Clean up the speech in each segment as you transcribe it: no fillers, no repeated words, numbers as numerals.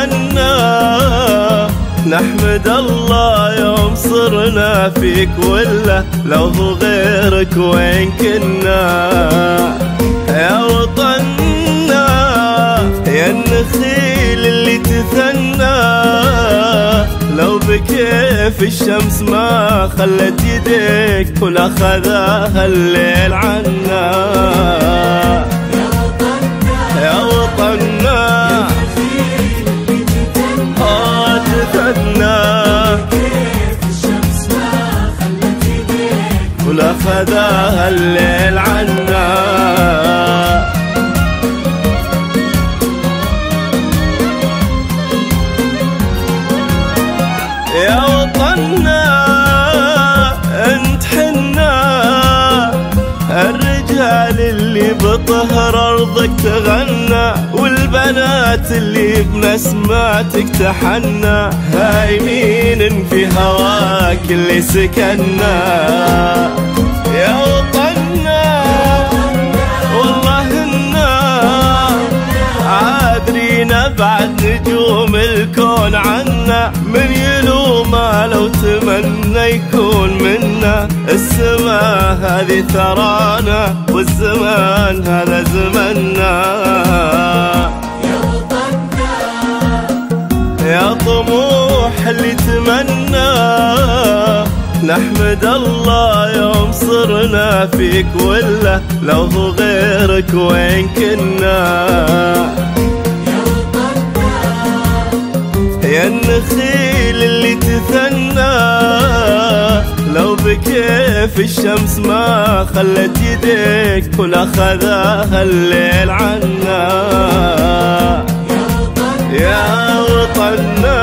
تثنى. نحمد الله يوم صرنا فيك، ولا لو هو غيرك وين كنا. يا وطننا يا النخيل اللي تثنى، لو بكيف الشمس ما خلت يديك ولا خذاها الليل عنا. يا وطننا تثنى، ولا خذاها الليل عنا. يا وطننا انت حنا، الرجال اللي بطهر ارضك تغنى، والبنات اللي بنسماتك تحنى، هايمين في هواك اللي سكننا. يا وطننا والله إنا عادرين بعد نجوم الكون عنا، من يلومه لو تمنى يكون منا. السما هذه ثرانا والزمان هذا زمنا. يا وطننا يا طموح اللي تمنى، نحمد الله يوم صرنا فيك، ولا لو هو غيرك وين كنا. يا النخيل اللي تثنى، لو بكيف الشمس ما خلت يديك ولا خذاها الليل عنا. يا وطننا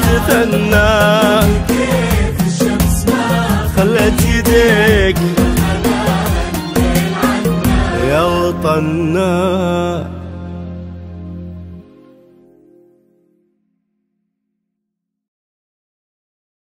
تثنى، خلت يديك يا وطننا.